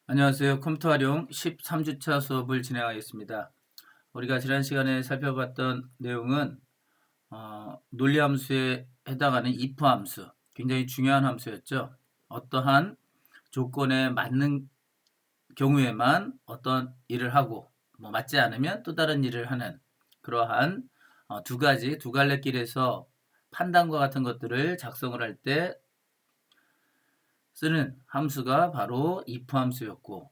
안녕하세요. 컴퓨터 활용 13주차 수업을 진행하겠습니다. 우리가 지난 시간에 살펴봤던 내용은 논리 함수에 해당하는 if 함수, 굉장히 중요한 함수였죠. 어떠한 조건에 맞는 경우에만 어떤 일을 하고 맞지 않으면 또 다른 일을 하는 그러한 두 갈래 길에서 판단과 같은 것들을 작성을 할 때 쓰는 함수가 바로 if 함수였고,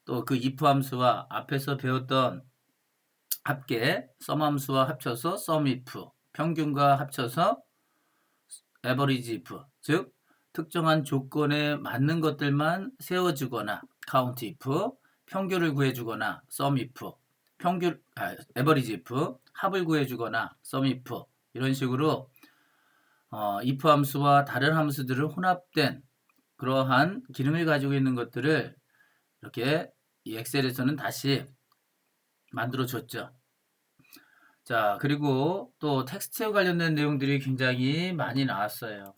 또 그 if 함수와 앞에서 배웠던 합계 sum 함수와 합쳐서 sumif, 평균과 합쳐서 averageif, 즉 특정한 조건에 맞는 것들만 세워주거나 countif, 평균을 구해주거나 sumif, averageif, 합을 구해주거나 sumif, 이런 식으로 if 함수와 다른 함수들을 혼합된 그러한 기능을 가지고 있는 것들을 이렇게 이 엑셀에서는 다시 만들어 줬죠. 자, 그리고 또 텍스트와 관련된 내용들이 굉장히 많이 나왔어요.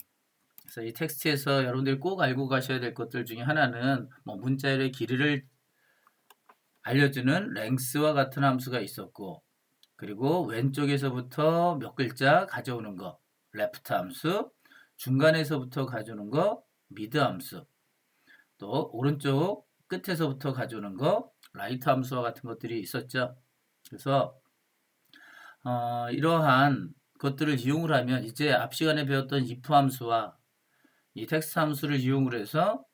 그래서 이 텍스트에서 여러분들이 꼭 알고 가셔야 될 것들 중에 하나는 문자열의 길이를 알려주는 length와 같은 함수가 있었고, 그리고 왼쪽에서부터 몇 글자 가져오는 거 left 함수, 중간에서부터 가져오는 거 mid 함수, 또 오른쪽 끝에서부터 가져오는 거 right 함수와 같은 것들이 있었죠. 그래서 이러한 것들을 이용을 하면 이제 앞 시간에 배웠던 if 함수와 이 텍스트 함수를 이용을 해서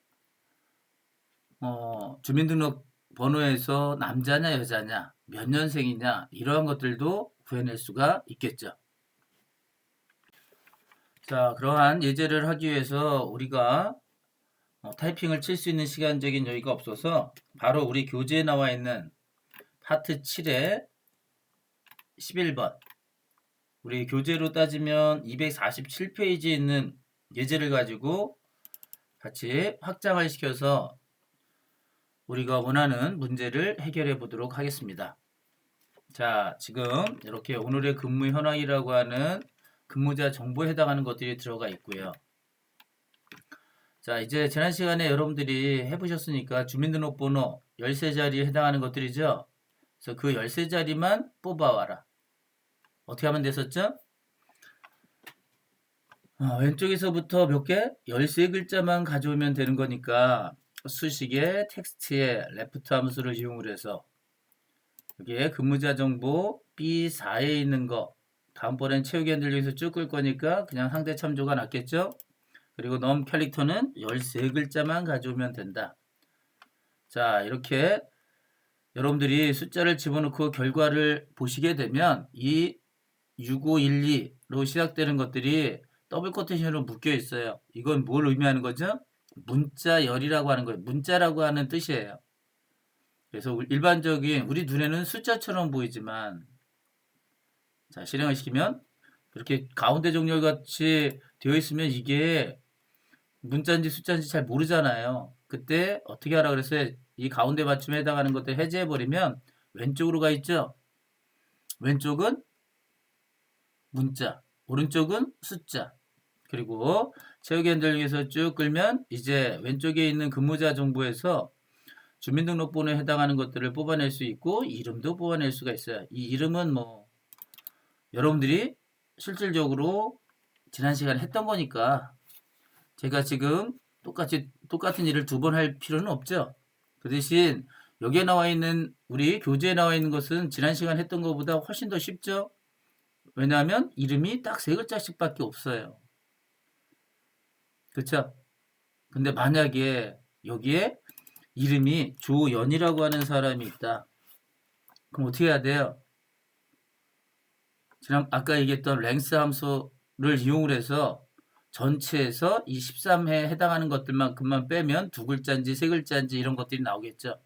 주민등록 번호에서 남자냐 여자냐 몇 년생이냐 이러한 것들도 구해낼 수가 있겠죠. 자, 그러한 예제를 하기 위해서 우리가 타이핑을 칠 수 있는 시간적인 여유가 없어서 바로 우리 교재에 나와 있는 파트 7의 11번, 우리 교재로 따지면 247페이지에 있는 예제를 가지고 같이 확장을 시켜서 우리가 원하는 문제를 해결해 보도록 하겠습니다. 자, 지금 이렇게 오늘의 근무 현황이라고 하는 근무자 정보에 해당하는 것들이 들어가 있고요. 자, 이제 지난 시간에 여러분들이 해보셨으니까 주민등록번호 13자리에 해당하는 것들이죠. 그래서 그 13자리만 뽑아와라. 어떻게 하면 됐었죠? 왼쪽에서부터 몇 개? 13글자만 가져오면 되는 거니까 수식에 텍스트에 left 함수를 이용을 해서 여기에 근무자 정보 B4에 있는 거 다음번엔 채우기 흔들려 위해서 쭉 끌 거니까 그냥 상대 참조가 낫겠죠? 그리고 넘 캐릭터는 13글자만 가져오면 된다. 자, 이렇게 여러분들이 숫자를 집어넣고 결과를 보시게 되면 이 6512로 시작되는 것들이 더블 코테이션으로 묶여 있어요. 이건 뭘 의미하는 거죠? 문자열이라고 하는 거예요. 문자라고 하는 뜻이에요. 그래서 일반적인 우리 눈에는 숫자처럼 보이지만, 자, 실행을 시키면 이렇게 가운데 정렬 같이 되어 있으면 이게 문자인지 숫자인지 잘 모르잖아요. 그때 어떻게 하라 그랬어요? 이 가운데 맞춤에 해당하는 것들 해제해 버리면 왼쪽으로 가 있죠. 왼쪽은 문자, 오른쪽은 숫자. 그리고 채우기 흔들기에서 쭉 끌면 이제 왼쪽에 있는 근무자 정보에서 주민등록번호에 해당하는 것들을 뽑아낼 수 있고 이름도 뽑아낼 수가 있어요. 이 이름은 여러분들이 실질적으로 지난 시간에 했던 거니까 제가 지금 똑같은 일을 두 번 할 필요는 없죠. 그 대신 여기에 나와 있는 우리 교재에 나와 있는 것은 지난 시간 했던 것보다 훨씬 더 쉽죠. 왜냐하면 이름이 딱 세 글자씩밖에 없어요. 그렇죠? 근데 만약에 여기에 이름이 조연이라고 하는 사람이 있다. 그럼 어떻게 해야 돼요? 아까 얘기했던 랭스 함수를 이용을 해서 전체에서 이 13회에 해당하는 것들만큼만 빼면 두 글자인지 세 글자인지 이런 것들이 나오겠죠.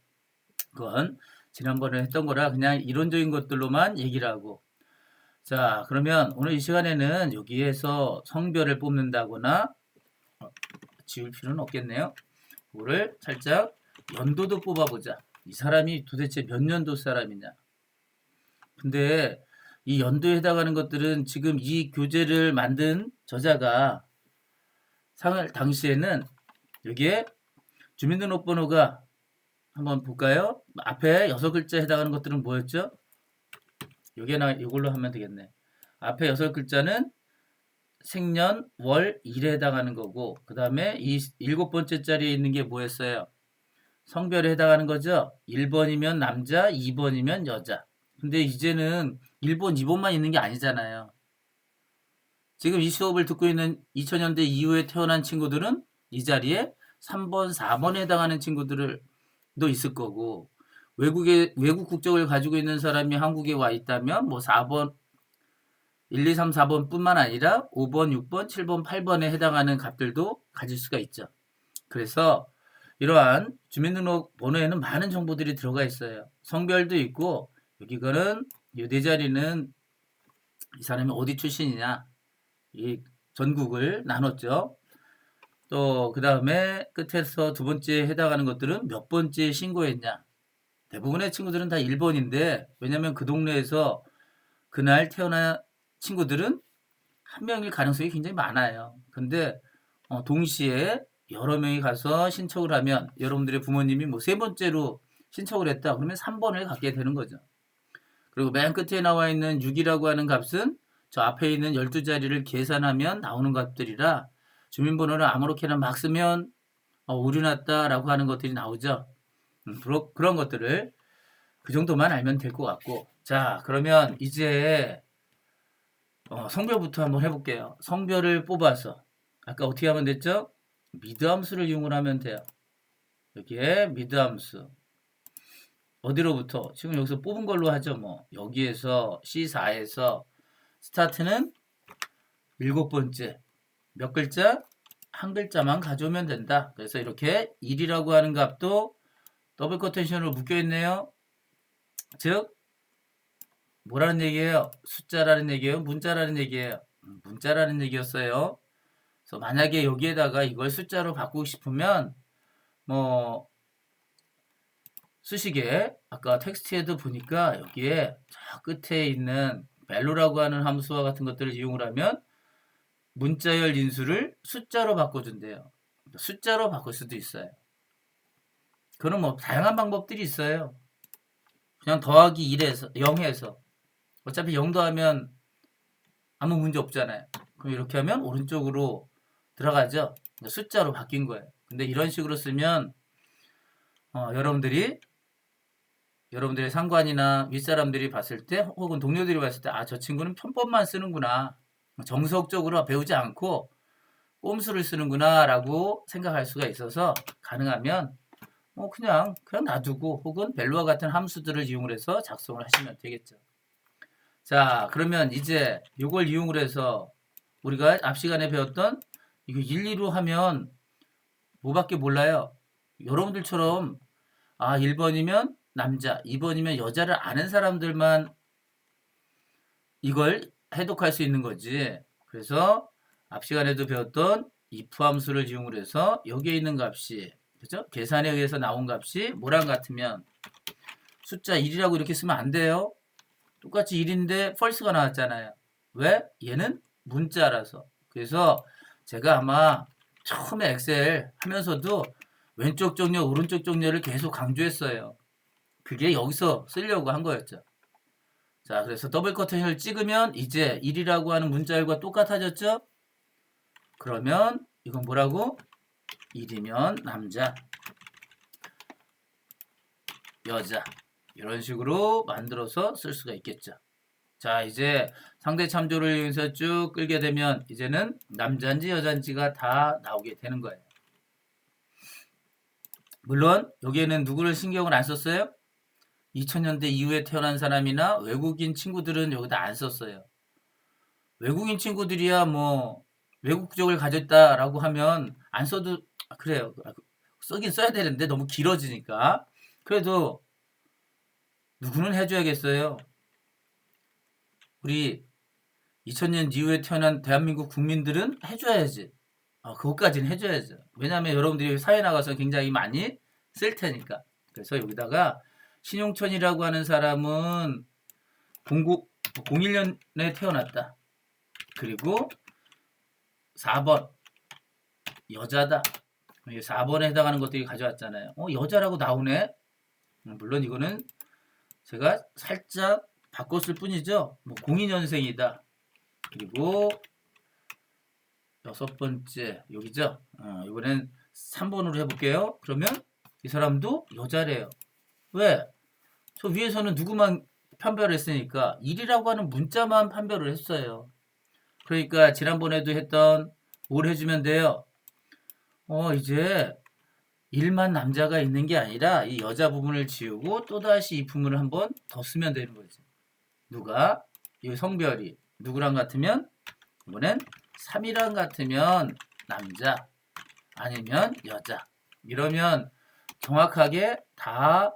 그건 지난번에 했던 거라 그냥 이론적인 것들로만 얘기를 하고. 자, 그러면 오늘 이 시간에는 여기에서 성별을 뽑는다거나 지울 필요는 없겠네요. 그거를 살짝 연도도 뽑아보자. 이 사람이 도대체 몇 년도 사람이냐. 근데 이 연도에 해당하는 것들은 지금 이 교재를 만든 저자가 당시에는 여기에 주민등록번호가 한번 볼까요? 앞에 6글자에 해당하는 것들은 뭐였죠? 여기나 이걸로 하면 되겠네. 앞에 6글자는 생년, 월, 일에 해당하는 거고, 그 다음에 이 7번째 자리에 있는 게 뭐였어요? 성별에 해당하는 거죠? 1번이면 남자, 2번이면 여자. 근데 이제는 1번, 2번만 있는 게 아니잖아요. 지금 이 수업을 듣고 있는 2000년대 이후에 태어난 친구들은 이 자리에 3번, 4번에 해당하는 친구들도 있을 거고, 외국 국적을 가지고 있는 사람이 한국에 와 있다면, 뭐 4번, 1, 2, 3, 4번 뿐만 아니라 5번, 6번, 7번, 8번에 해당하는 값들도 가질 수가 있죠. 그래서 이러한 주민등록 번호에는 많은 정보들이 들어가 있어요. 성별도 있고, 여기는 이 네 자리는 이 사람이 어디 출신이냐, 이 전국을 나눴죠. 또 그 다음에 끝에서 두 번째 해당하는 것들은 몇 번째 신고했냐. 대부분의 친구들은 다 1번인데, 왜냐면 그 동네에서 그날 태어난 친구들은 한 명일 가능성이 굉장히 많아요. 근데 동시에 여러 명이 가서 신청을 하면 여러분들의 부모님이 뭐 세 번째로 신청을 했다 그러면 3번을 갖게 되는 거죠. 그리고 맨 끝에 나와 있는 6이라고 하는 값은 저 앞에 있는 12자리를 계산하면 나오는 값들이라 주민번호를 아무렇게나 막 쓰면 오류 났다라고 하는 것들이 나오죠. 그런 것들을 그 정도만 알면 될 것 같고, 자, 그러면 이제 성별부터 한번 해볼게요. 성별을 뽑아서 아까 어떻게 하면 됐죠? 미드 함수를 이용을 하면 돼요. 여기에 미드 함수 어디로부터? 지금 여기서 뽑은 걸로 하죠. 뭐 여기에서 C4에서 스타트는 7번째 몇 글자? 한 글자만 가져오면 된다. 그래서 이렇게 1이라고 하는 값도 더블 커텐션으로 묶여있네요. 즉 뭐라는 얘기예요? 숫자라는 얘기예요? 문자라는 얘기예요? 문자라는 얘기였어요. 그래서 만약에 여기에다가 이걸 숫자로 바꾸고 싶으면 뭐 수식에 아까 텍스트에도 보니까 여기에 저 끝에 있는 value라고 하는 함수와 같은 것들을 이용을 하면 문자열 인수를 숫자로 바꿔준대요. 숫자로 바꿀 수도 있어요. 그럼 뭐 다양한 방법들이 있어요. 그냥 더하기 1에서 0에서 어차피 0 더하면 아무 문제 없잖아요. 그럼 이렇게 하면 오른쪽으로 들어가죠. 숫자로 바뀐 거예요. 근데 이런 식으로 쓰면 여러분들의 상관이나 윗사람들이 봤을 때 혹은 동료들이 봤을 때 저 친구는 편법만 쓰는구나. 정석적으로 배우지 않고 꼼수를 쓰는구나 라고 생각할 수가 있어서 가능하면 그냥 놔두고 혹은 벨루와 같은 함수들을 이용을 해서 작성을 하시면 되겠죠. 자, 그러면 이제 이걸 이용을 해서 우리가 앞 시간에 배웠던 이거 1, 2로 하면 뭐밖에 몰라요. 여러분들처럼 1번이면 남자, 2번이면 여자를 아는 사람들만 이걸 해독할 수 있는 거지. 그래서 앞 시간에도 배웠던 if 함수를 이용을 해서 여기에 있는 값이 그죠? 계산에 의해서 나온 값이 뭐랑 같으면 숫자 1이라고 이렇게 쓰면 안 돼요. 똑같이 1인데 false가 나왔잖아요. 왜? 얘는 문자라서. 그래서 제가 아마 처음에 엑셀 하면서도 왼쪽 정렬, 오른쪽 정렬을 계속 강조했어요. 그게 여기서 쓰려고 한 거였죠. 자, 그래서 더블 커튼을 찍으면 이제 1이라고 하는 문자열과 똑같아졌죠? 그러면 이건 뭐라고? 1이면 남자, 여자 이런 식으로 만들어서 쓸 수가 있겠죠. 자, 이제 상대 참조를 이용해서 쭉 끌게 되면 이제는 남자인지 여자인지가 다 나오게 되는 거예요. 물론 여기에는 누구를 신경을 안 썼어요? 2000년대 이후에 태어난 사람이나 외국인 친구들은 여기다 안 썼어요. 외국인 친구들이야 뭐 외국 국적을 가졌다라고 하면 안 써도 그래요. 쓰긴 써야 되는데 너무 길어지니까. 그래도 누구는 해줘야겠어요. 우리 2000년 이후에 태어난 대한민국 국민들은 해줘야지. 그것까지는 해줘야죠. 왜냐하면 여러분들이 사회 나가서 굉장히 많이 쓸 테니까. 그래서 여기다가 신용천이라고 하는 사람은 01년에 태어났다. 그리고 4번 여자다. 4번에 해당하는 것들이 가져왔잖아요. 여자라고 나오네. 물론 이거는 제가 살짝 바꿨을 뿐이죠. 뭐 02년생이다. 그리고 여섯 번째 여기죠. 이번엔 3번으로 해볼게요. 그러면 이 사람도 여자래요. 왜? 저 위에서는 누구만 판별했으니까 1이라고 하는 문자만 판별을 했어요. 그러니까 지난번에도 했던 뭘 해주면 돼요. 이제 1만 남자가 있는 게 아니라 이 여자 부분을 지우고 또다시 이 부분을 한번 더 쓰면 되는 거지. 누가? 이 성별이 누구랑 같으면 이번엔 3이랑 같으면 남자 아니면 여자. 이러면 정확하게 다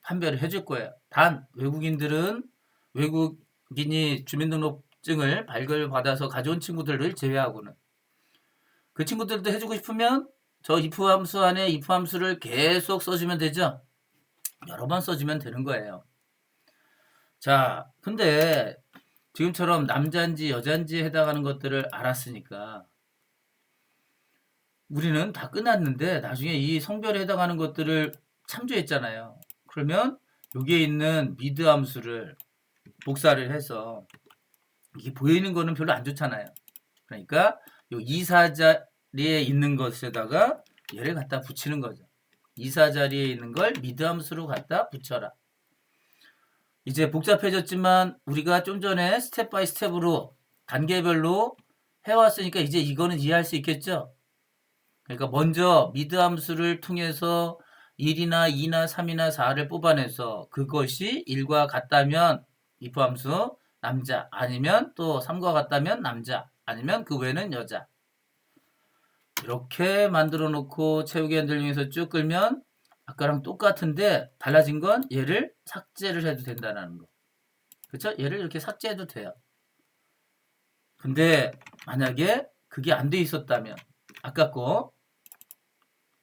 판별을 해줄 거예요. 단 외국인이 주민등록증을 발급받아서 가져온 친구들을 제외하고는 그 친구들도 해주고 싶으면 저 if 함수 안에 if 함수를 계속 써주면 되죠. 여러 번 써주면 되는 거예요. 자, 근데 지금처럼 남자인지 여자인지에 해당하는 것들을 알았으니까 우리는 다 끝났는데 나중에 이 성별에 해당하는 것들을 참조했잖아요. 그러면 여기에 있는 미드 함수를 복사를 해서 이게 보이는 거는 별로 안 좋잖아요. 그러니까 요 이사 자리에 있는 것에다가 얘를 갖다 붙이는 거죠. 이사 자리에 있는 걸 미드 함수로 갖다 붙여라. 이제 복잡해졌지만 우리가 좀 전에 스텝 바이 스텝으로 단계별로 해왔으니까 이제 이거는 이해할 수 있겠죠? 그러니까 먼저 미드 함수를 통해서 1이나 2나 3이나 4를 뽑아내서 그것이 1과 같다면 if 함수 남자 아니면 또 3과 같다면 남자 아니면 그 외에는 여자 이렇게 만들어 놓고 채우기 한들 중에서 쭉 끌면 아까랑 똑같은데 달라진 건 얘를 삭제를 해도 된다는 거. 그쵸? 얘를 이렇게 삭제해도 돼요. 근데 만약에 그게 안 돼 있었다면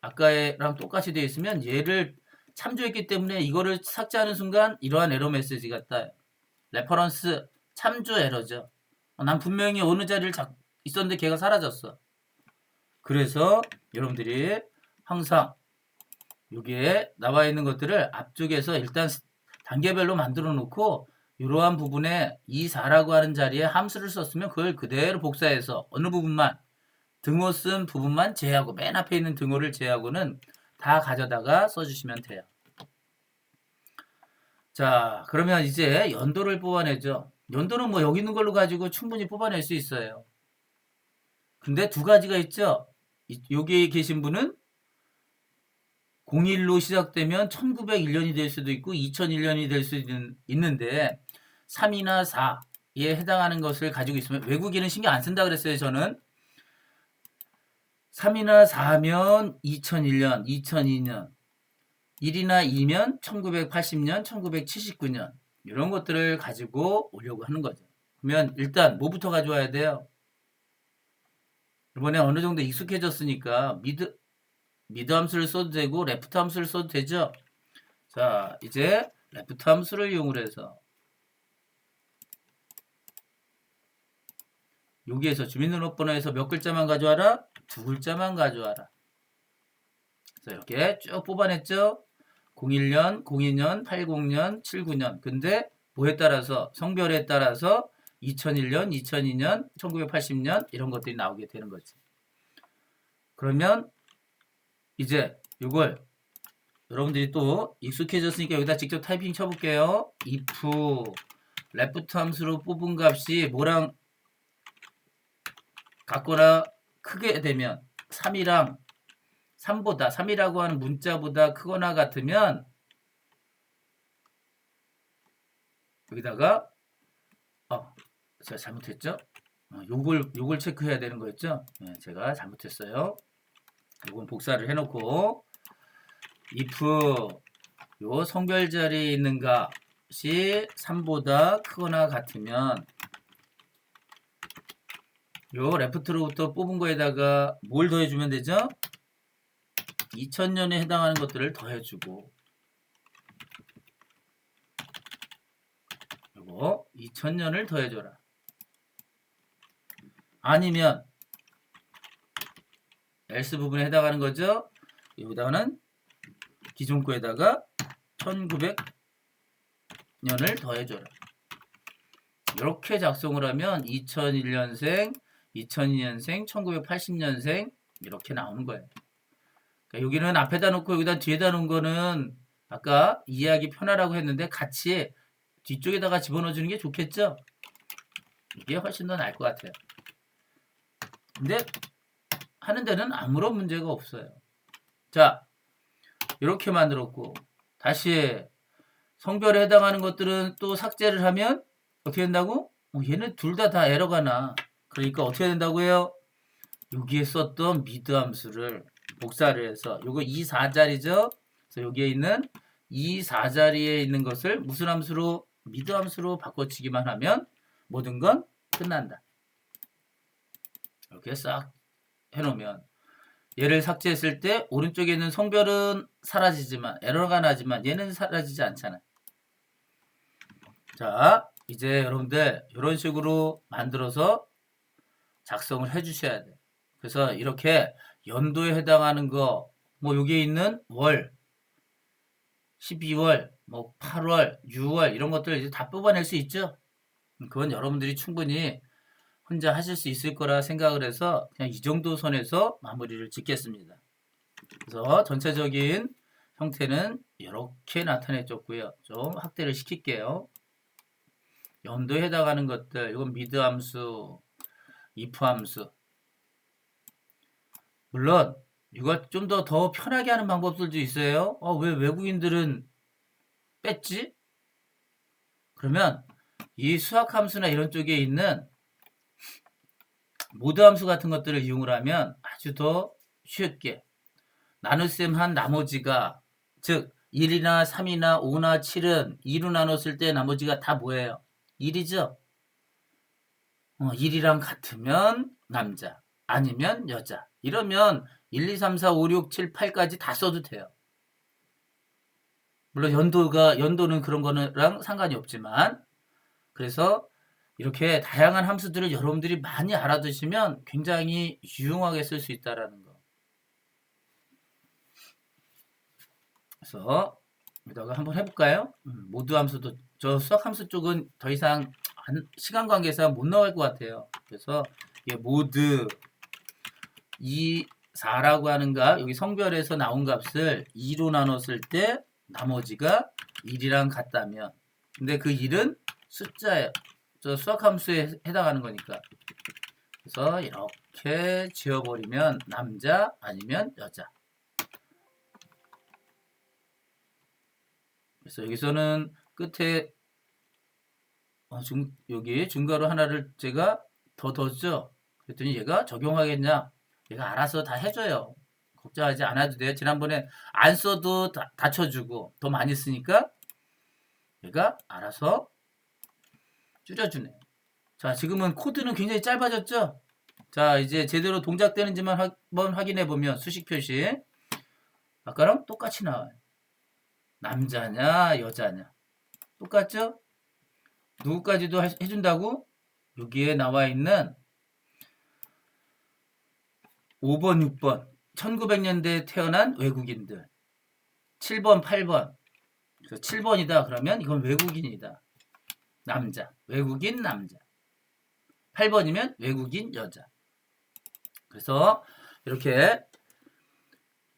아까랑 똑같이 돼 있으면 얘를 참조했기 때문에 이거를 삭제하는 순간 이러한 에러 메시지가 떠요. 레퍼런스 참조 에러죠. 난 분명히 어느 자리를 있었는데 걔가 사라졌어. 그래서 여러분들이 항상 여기에 나와 있는 것들을 앞쪽에서 일단 단계별로 만들어 놓고 이러한 부분에 2, 4라고 하는 자리에 함수를 썼으면 그걸 그대로 복사해서 어느 부분만 등호 쓴 부분만 제외하고 맨 앞에 있는 등호를 제외하고는 다 가져다가 써주시면 돼요. 자, 그러면 이제 연도를 뽑아내죠. 연도는 뭐 여기 있는 걸로 가지고 충분히 뽑아낼 수 있어요. 근데 두 가지가 있죠. 여기 계신 분은 01로 시작되면 1901년이 될 수도 있고 2001년이 될 수도 있는데 3이나 4에 해당하는 것을 가지고 있으면 외국인은 신경 안 쓴다 그랬어요. 저는 3이나 4면 2001년, 2002년 1이나 2면 1980년, 1979년 이런 것들을 가지고 오려고 하는 거죠. 그러면 일단 뭐부터 가져와야 돼요? 이번에 어느 정도 익숙해졌으니까 미드 함수를 써도 되고 레프트 함수를 써도 되죠. 자, 이제 레프트 함수를 이용해서 여기에서 주민등록번호에서 몇 글자만 가져와라? 두 글자만 가져와라. 그래서 이렇게 쭉 뽑아냈죠. 01년, 02년, 80년, 79년. 근데 뭐에 따라서 성별에 따라서 2001년, 2002년, 1980년 이런 것들이 나오게 되는 거지. 그러면 이제 이걸 여러분들이 또 익숙해졌으니까 여기다 직접 타이핑 쳐볼게요. if left 함수로 뽑은 값이 뭐랑 같거나 크게 되면 3이랑 3이라고 하는 문자보다 크거나 같으면 여기다가 제가 잘못했죠? 요걸 체크해야 되는 거였죠? 네, 제가 잘못했어요. 요건 복사를 해놓고 if 요 성별 자리에 있는 값이 3보다 크거나 같으면 요 레프트로부터 뽑은 거에다가 뭘 더해주면 되죠? 2000년에 해당하는 것들을 더해주고 요거 2000년을 더해줘라. 아니면 else 부분에 해당하는 거죠. 여기다가는 기존 거에다가 1900년을 더해줘라. 이렇게 작성을 하면 2001년생, 2002년생, 1980년생 이렇게 나오는 거예요. 그러니까 여기는 앞에다 놓고 여기다 뒤에다 놓은 거는 아까 이해하기 편하라고 했는데 같이 뒤쪽에다가 집어넣어 주는 게 좋겠죠? 이게 훨씬 더 나을 것 같아요. 근데 하는 데는 아무런 문제가 없어요. 자, 이렇게 만들었고 다시 성별에 해당하는 것들은 또 삭제를 하면 어떻게 된다고? 얘는 둘 다 에러가 나. 그러니까 어떻게 된다고 해요? 여기에 썼던 미드 함수를 복사를 해서 요거 2, 4자리죠? 그래서 여기에 있는 2, 4자리에 있는 것을 무슨 함수로? 미드 함수로 바꿔치기만 하면 모든 건 끝난다. 이렇게 싹 해놓으면 얘를 삭제했을 때 오른쪽에 있는 성별은 사라지지만 에러가 나지만 얘는 사라지지 않잖아. 자, 이제 여러분들 이런 식으로 만들어서 작성을 해 주셔야 돼요. 그래서 이렇게 연도에 해당하는 거, 뭐 여기에 있는 월, 12월, 뭐 8월, 6월 이런 것들 이제 다 뽑아낼 수 있죠. 그건 여러분들이 충분히 혼자 하실 수 있을 거라 생각을 해서 그냥 이 정도 선에서 마무리를 짓겠습니다. 그래서 전체적인 형태는 이렇게 나타내줬고요. 좀 확대를 시킬게요. 연도에 해당하는 것들, 이건 미드 함수, if 함수. 물론 이거 좀 더 편하게 하는 방법들도 있어요. 왜 외국인들은 뺐지? 그러면 이 수학 함수나 이런 쪽에 있는 모드 함수 같은 것들을 이용을 하면 아주 더 쉽게 나눗셈 한 나머지가 즉 1이나 3이나 5나 7은 2로 나눴을 때 나머지가 다 뭐예요? 1이죠? 1이랑 같으면 남자 아니면 여자 이러면 1, 2, 3, 4, 5, 6, 7, 8까지 다 써도 돼요. 물론 연도는 그런 거랑 상관이 없지만 그래서 이렇게 다양한 함수들을 여러분들이 많이 알아두시면 굉장히 유용하게 쓸 수 있다라는 거. 그래서 여기다가 한번 해볼까요? 모드 함수도 저 수학 함수 쪽은 더 이상 시간 관계상 못 나갈 것 같아요. 그래서 이게 모드 2, 4라고 하는 값 여기 성별에서 나온 값을 2로 나눴을 때 나머지가 1이랑 같다면 근데 그 1은 숫자예요. 저 수학 함수에 해당하는 거니까. 그래서 이렇게 지워버리면 남자 아니면 여자. 그래서 여기서는 끝에 여기 중괄호 하나를 제가 더 뒀죠. 그랬더니 얘가 적용하겠냐? 얘가 알아서 다 해줘요. 걱정하지 않아도 돼요. 지난번에 안 써도 다 쳐주고 더 많이 쓰니까 얘가 알아서 줄여주네. 자, 지금은 코드는 굉장히 짧아졌죠? 자, 이제 제대로 동작되는지만 한번 확인해 보면 수식 표시 아까랑 똑같이 나와요. 남자냐, 여자냐. 똑같죠? 누구까지도 해준다고? 여기에 나와 있는 5번, 6번 1900년대에 태어난 외국인들 7번, 8번 그래서 7번이다 그러면 이건 외국인이다. 남자, 외국인 남자 8번이면 외국인 여자. 그래서 이렇게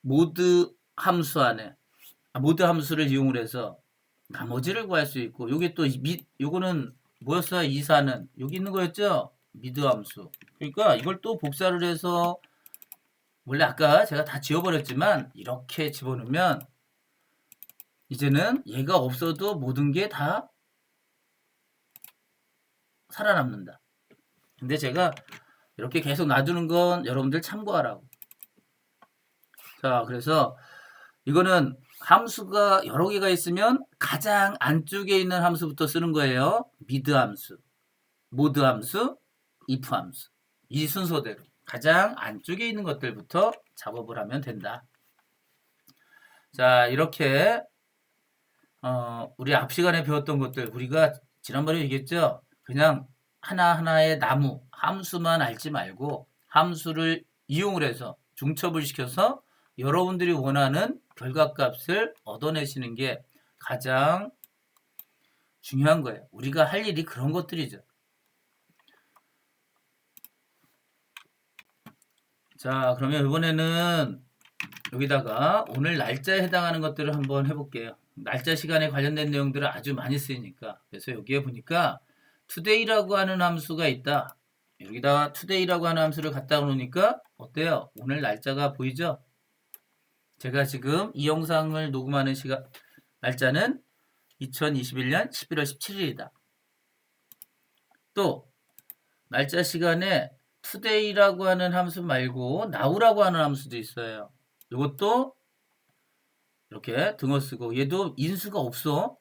모드 함수 안에 모드 함수를 이용을 해서 나머지를 구할 수 있고 요게 또 요거는 뭐였어요? 이사는 여기 있는 거였죠? 미드 함수. 그러니까 이걸 또 복사를 해서 원래 아까 제가 다 지워버렸지만 이렇게 집어넣으면 이제는 얘가 없어도 모든 게 다 살아남는다. 근데 제가 이렇게 계속 놔두는 건 여러분들 참고하라고. 자, 그래서 이거는 함수가 여러 개가 있으면 가장 안쪽에 있는 함수부터 쓰는 거예요. 미드 함수, 모드 함수, if 함수. 이 순서대로 가장 안쪽에 있는 것들부터 작업을 하면 된다. 자, 이렇게 우리 앞 시간에 배웠던 것들 우리가 지난번에 얘기했죠. 그냥 하나하나의 나무, 함수만 알지 말고 함수를 이용을 해서 중첩을 시켜서 여러분들이 원하는 결과값을 얻어내시는 게 가장 중요한 거예요. 우리가 할 일이 그런 것들이죠. 자, 그러면 이번에는 여기다가 오늘 날짜에 해당하는 것들을 한번 해볼게요. 날짜 시간에 관련된 내용들을 아주 많이 쓰이니까. 그래서 여기에 보니까 today라고 하는 함수가 있다. 여기다가 today라고 하는 함수를 갖다 놓으니까 어때요? 오늘 날짜가 보이죠? 제가 지금 이 영상을 녹음하는 날짜는 2021년 11월 17일이다. 또 날짜 시간에 today라고 하는 함수 말고 now라고 하는 함수도 있어요. 이것도 이렇게 등호 쓰고 얘도 인수가 없어.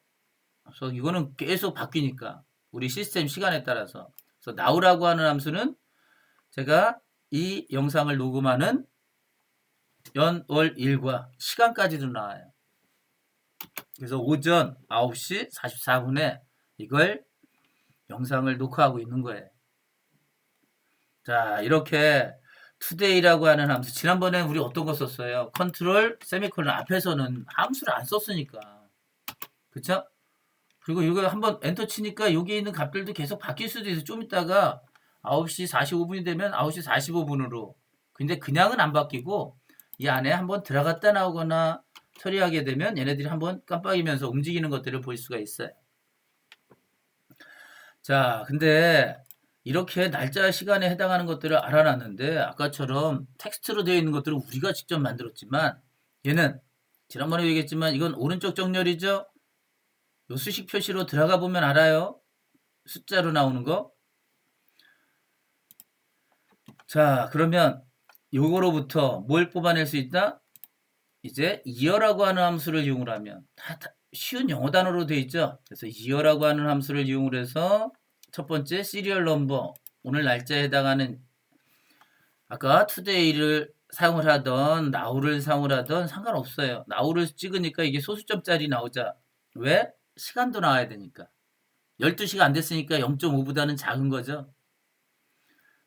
그래서 이거는 계속 바뀌니까 우리 시스템 시간에 따라서. 그래서 now라고 하는 함수는 제가 이 영상을 녹음하는 연, 월, 일과 시간까지도 나와요. 그래서 오전 9시 44분에 이걸 영상을 녹화하고 있는 거예요. 자, 이렇게 today라고 하는 함수. 지난번에 우리 어떤 거 썼어요? 컨트롤 세미콜론 앞에서는 함수를 안 썼으니까. 그쵸? 그리고 이거 한번 엔터 치니까 여기 있는 값들도 계속 바뀔 수도 있어. 좀 있다가 9시 45분이 되면 9시 45분으로. 근데 그냥은 안 바뀌고 이 안에 한번 들어갔다 나오거나 처리하게 되면 얘네들이 한번 깜빡이면서 움직이는 것들을 볼 수가 있어요. 자, 근데 이렇게 날짜 시간에 해당하는 것들을 알아놨는데 아까처럼 텍스트로 되어 있는 것들은 우리가 직접 만들었지만 얘는 지난번에 얘기했지만 이건 오른쪽 정렬이죠. 요 수식 표시로 들어가 보면 알아요. 숫자로 나오는 거. 자, 그러면 요거로부터 뭘 뽑아낼 수 있다? 이제 year라고 하는 함수를 이용을 하면 다 쉬운 영어 단어로 되어 있죠. 그래서 year라고 하는 함수를 이용을 해서 첫 번째 시리얼 넘버 오늘 날짜에 해당하는 아까 today를 사용을 하던 now를 사용을 하던 상관없어요. now를 찍으니까 이게 소수점짜리 나오자. 왜? 시간도 나와야 되니까. 12시가 안 됐으니까 0.5보다는 작은 거죠.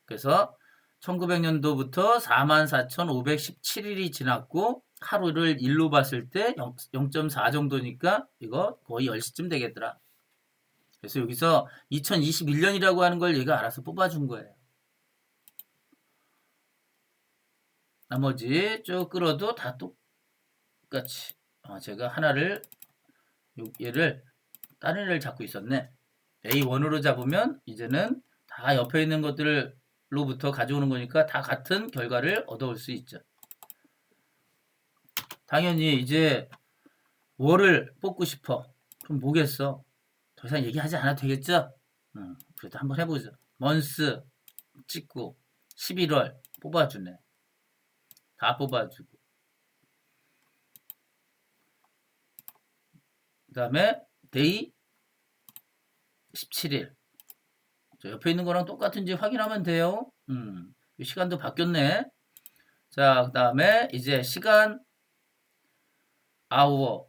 그래서 1900년도부터 44,517일이 지났고 하루를 1로 봤을 때 0.4 정도니까 이거 거의 10시쯤 되겠더라. 그래서 여기서 2021년이라고 하는 걸 얘가 알아서 뽑아준 거예요. 나머지 쭉 끌어도 다 똑같이. 제가 하나를 얘를 다른 애를 잡고 있었네. A1으로 잡으면 이제는 다 옆에 있는 것들로부터 가져오는 거니까 다 같은 결과를 얻어올 수 있죠. 당연히 이제 월을 뽑고 싶어. 그럼 뭐겠어? 더 이상 얘기하지 않아도 되겠죠? 그래도 한번 해보죠. 먼스 찍고 11월 뽑아주네. 다 뽑아주고 그 다음에 데이 17일 저 옆에 있는 거랑 똑같은지 확인하면 돼요. 시간도 바뀌었네. 자, 그 다음에 이제 시간 hour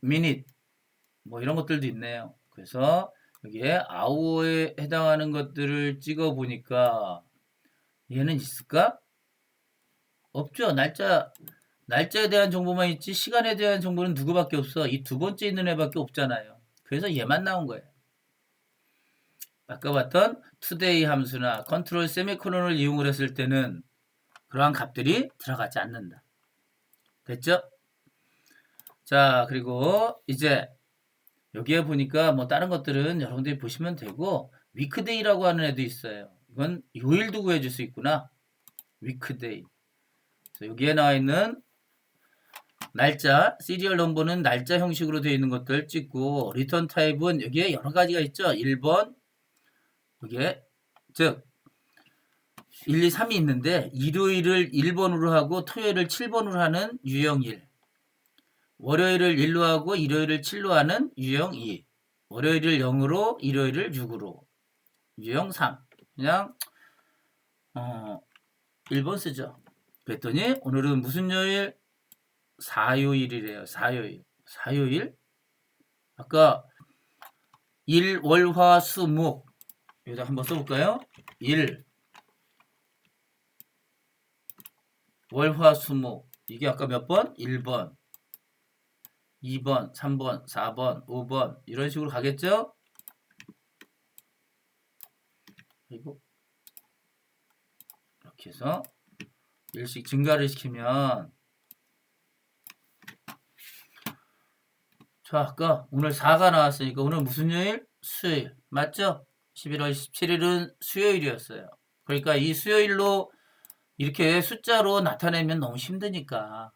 minute 뭐 이런 것들도 있네요. 그래서 여기에 hour에 해당하는 것들을 찍어 보니까 얘는 있을까? 없죠. 날짜에 대한 정보만 있지 시간에 대한 정보는 누구밖에 없어. 이 두 번째 있는 애밖에 없잖아요. 그래서 얘만 나온 거예요. 아까 봤던 today 함수나 컨트롤 세미콜론을 이용을 했을 때는 그러한 값들이 들어가지 않는다. 됐죠? 자, 그리고 이제 여기에 보니까 뭐 다른 것들은 여러분들이 보시면 되고 위크데이라고 하는 애도 있어요. 이건 요일도 구해줄 수 있구나. 위크데이. 여기에 나와 있는 날짜, 시리얼 넘버는 날짜 형식으로 되어 있는 것들 찍고 리턴 타입은 여기에 여러 가지가 있죠. 1번 여기에 즉 1, 2, 3이 있는데 일요일을 1번으로 하고 토요일을 7번으로 하는 유형 1 월요일을 1로 하고 일요일을 7로 하는 유형 2 월요일을 0으로 일요일을 6으로 유형 3 그냥 1번 쓰죠. 그랬더니 오늘은 무슨 요일? 사요일이래요. 사요일? 아까 일, 월, 화, 수, 목 여기다 한번 써볼까요? 일, 월, 화, 수, 목 이게 아까 몇 번? 1번, 2번, 3번, 4번, 5번 이런 식으로 가겠죠? 그리고 이렇게 해서 1씩 증가를 시키면 자, 아까 오늘 4가 나왔으니까 오늘 무슨 요일? 수요일. 맞죠? 11월 17일은 수요일이었어요. 그러니까 이 수요일로 이렇게 숫자로 나타내면 너무 힘드니까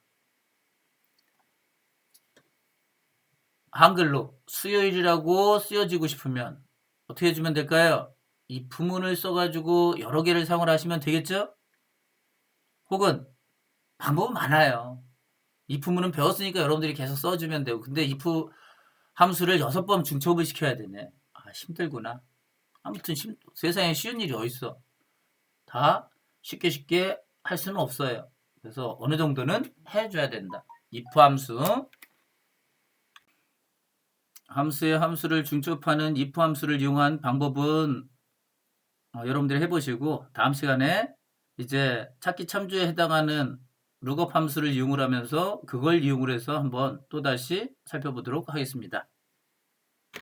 한글로 수요일이라고 쓰여지고 싶으면 어떻게 해주면 될까요? 이 부문을 써가지고 여러 개를 사용을 하시면 되겠죠? 혹은 방법은 많아요. if 문은 배웠으니까 여러분들이 계속 써주면 되고 근데 if 함수를 6번 중첩을 시켜야 되네. 아 힘들구나. 아무튼 세상에 쉬운 일이 어딨어. 다 쉽게 쉽게 할 수는 없어요. 그래서 어느 정도는 해줘야 된다. if 함수 함수의 함수를 중첩하는 if 함수를 이용한 방법은 여러분들이 해보시고 다음 시간에 이제 찾기 참조에 해당하는 룩업 함수를 이용을 하면서 그걸 이용을 해서 한번 또다시 살펴보도록 하겠습니다.